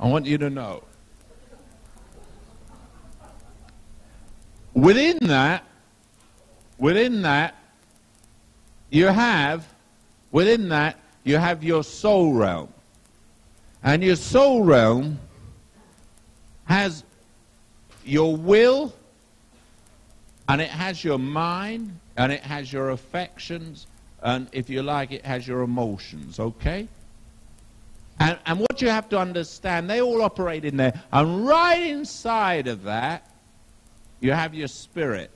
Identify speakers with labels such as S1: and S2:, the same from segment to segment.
S1: I want you to know. Within that, you have your soul realm. And your soul realm has your will, and it has your mind, and it has your affections, and if you like, it has your emotions, okay? And what you have to understand, they all operate in there. And right inside of that, you have your spirit.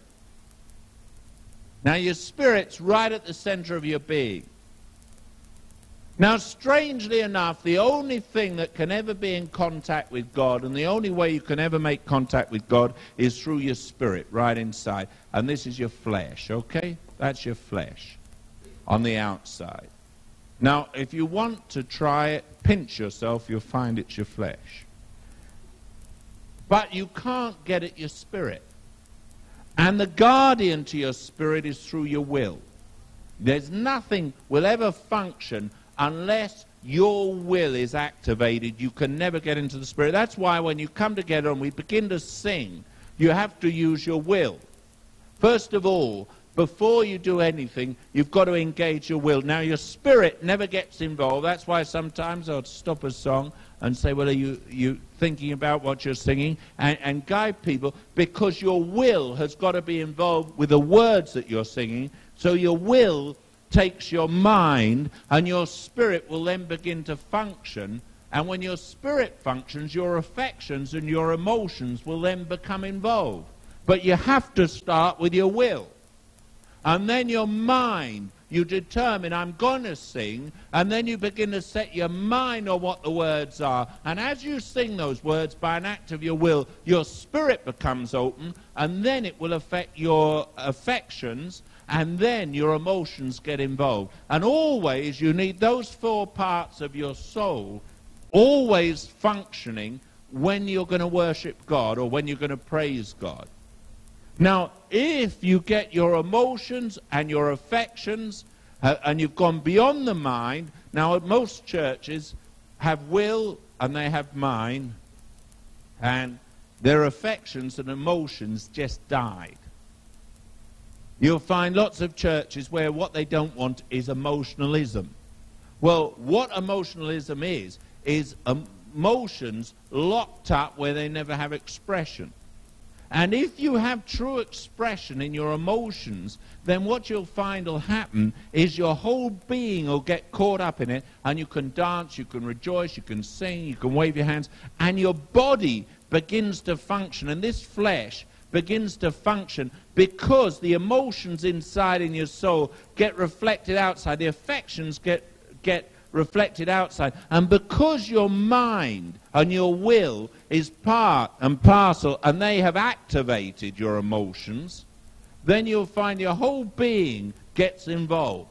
S1: Now, your spirit's right at the center of your being. Now, strangely enough, the only thing that can ever be in contact with God, and the only way you can ever make contact with God, is through your spirit, right inside. And this is your flesh, okay? That's your flesh on the outside. Now, if you want to try it, pinch yourself, you'll find it's your flesh. But you can't get at your spirit. And the guardian to your spirit is through your will. There's nothing will ever function unless your will is activated. You can never get into the spirit. That's why when you come together and we begin to sing, you have to use your will. First of all, before you do anything, you've got to engage your will. Now, your spirit never gets involved. That's why sometimes I'll stop a song and say, well, are you thinking about what you're singing? And guide people, because your will has got to be involved with the words that you're singing. So your will takes your mind, and your spirit will then begin to function. And when your spirit functions, your affections and your emotions will then become involved. But you have to start with your will. And then your mind, you determine, I'm going to sing, and then you begin to set your mind on what the words are. And as you sing those words by an act of your will, your spirit becomes open, and then it will affect your affections, and then your emotions get involved. And always you need those four parts of your soul always functioning when you're going to worship God or when you're going to praise God. Now, if you get your emotions and your affections and you've gone beyond the mind, now most churches have will and they have mind, and their affections and emotions just died. You'll find lots of churches where what they don't want is emotionalism. Well, what emotionalism is emotions locked up where they never have expression. And if you have true expression in your emotions, then what you'll find will happen is your whole being will get caught up in it, and you can dance, you can rejoice, you can sing, you can wave your hands, and your body begins to function, and this flesh begins to function because the emotions inside in your soul get reflected outside, the affections get reflected outside, and because your mind and your will is part and parcel and they have activated your emotions, then you'll find your whole being gets involved.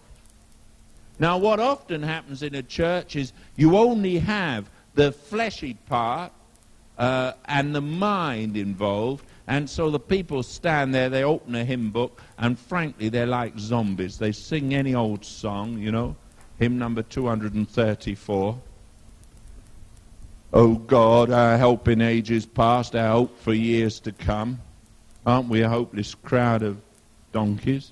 S1: Now, what often happens in a church is you only have the fleshy part and the mind involved, and so the people stand there, they open a hymn book, and frankly they're like zombies. They sing any old song, you know. Hymn number 234. Oh God, our help in ages past, our hope for years to come. Aren't we a hopeless crowd of donkeys?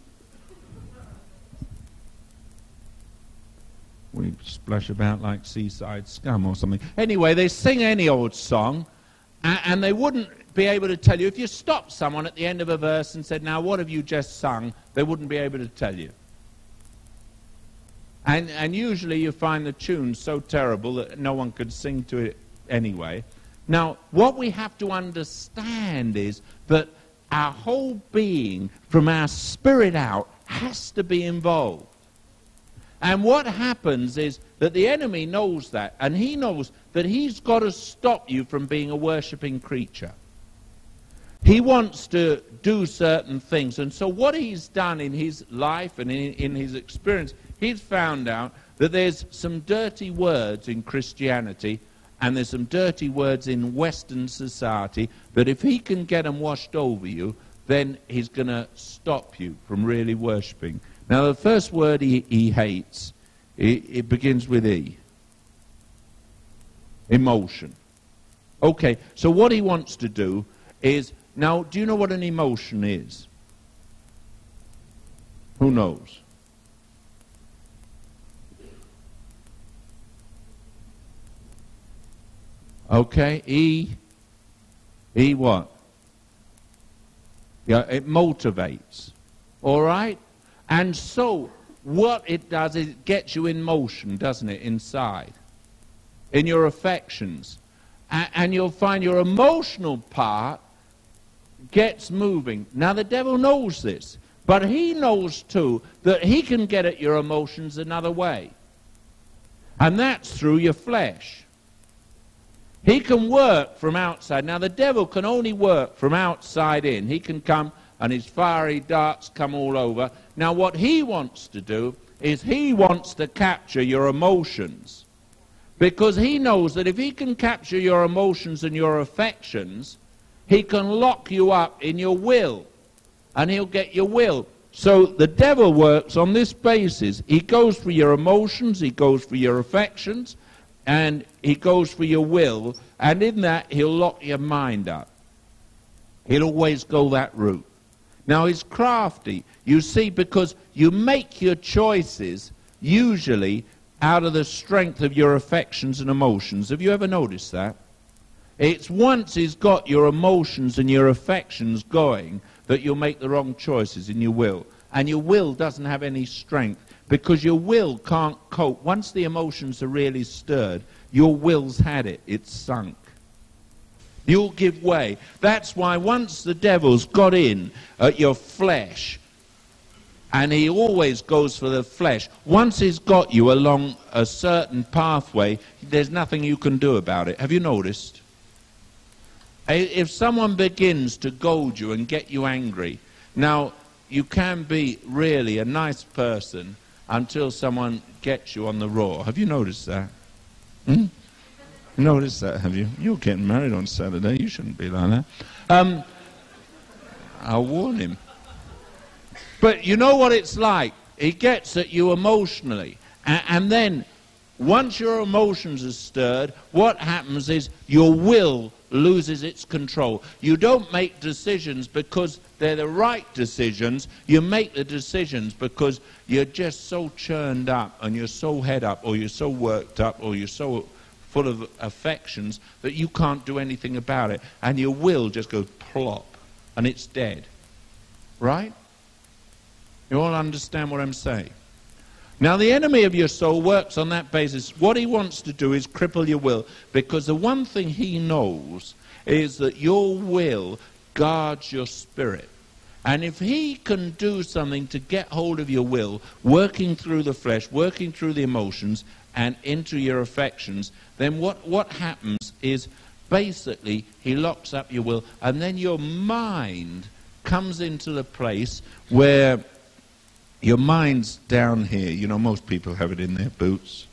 S1: We splash about like seaside scum or something. Anyway, they sing any old song, and they wouldn't be able to tell you. If you stopped someone at the end of a verse and said, now what have you just sung? They wouldn't be able to tell you. And usually you find the tune so terrible that no one could sing to it anyway. Now, what we have to understand is that our whole being, from our spirit out, has to be involved. And what happens is that the enemy knows that, and he knows that he's got to stop you from being a worshipping creature. He wants to do certain things, and so what he's done in his life and in his experience, he's found out that there's some dirty words in Christianity and there's some dirty words in Western society that if he can get them washed over you, then he's going to stop you from really worshipping. Now, the first word he hates, it begins with E. Emotion. Okay, so what he wants to do is, now, do you know what an emotion is? Who knows? Okay, E what? Yeah, it motivates. All right? And so, what it does is it gets you in motion, doesn't it, inside? In your affections. And you'll find your emotional part gets moving. Now, the devil knows this, but he knows, too, that he can get at your emotions another way. And that's through your flesh. He can work from outside. Now, the devil can only work from outside in. He can come and his fiery darts come all over. Now, what he wants to do is he wants to capture your emotions. Because he knows that if he can capture your emotions and your affections, he can lock you up in your will. And he'll get your will. So the devil works on this basis. He goes for your emotions, he goes for your affections, and he goes for your will, and in that he'll lock your mind up. He'll always go that route. Now he's crafty, you see, because you make your choices usually out of the strength of your affections and emotions. Have you ever noticed that? It's once he's got your emotions and your affections going that you'll make the wrong choices in your will. And your will doesn't have any strength, because your will can't cope. Once the emotions are really stirred, your will's had it. It's sunk. You'll give way. That's why once the devil's got in at your flesh, and he always goes for the flesh, once he's got you along a certain pathway, there's nothing you can do about it. Have you noticed? If someone begins to goad you and get you angry, now, you can be really a nice person until someone gets you on the raw. Have you noticed that? Noticed that, have you? You're getting married on Saturday. You shouldn't be like that. I'll warn him. But you know what it's like? He gets at you emotionally. And then, once your emotions are stirred, what happens is your will loses its control. You don't make decisions because they're the right decisions. You make the decisions because you're just so churned up and you're so head up, or you're so worked up, or you're so full of affections that you can't do anything about it. And your will just goes plop and it's dead. Right? You all understand what I'm saying? Now, the enemy of your soul works on that basis. What he wants to do is cripple your will, because the one thing he knows is that your will guards your spirit. And if he can do something to get hold of your will, working through the flesh, working through the emotions, and into your affections, then what happens is basically he locks up your will, and then your mind comes into the place where your mind's down here. You know, most people have it in their boots.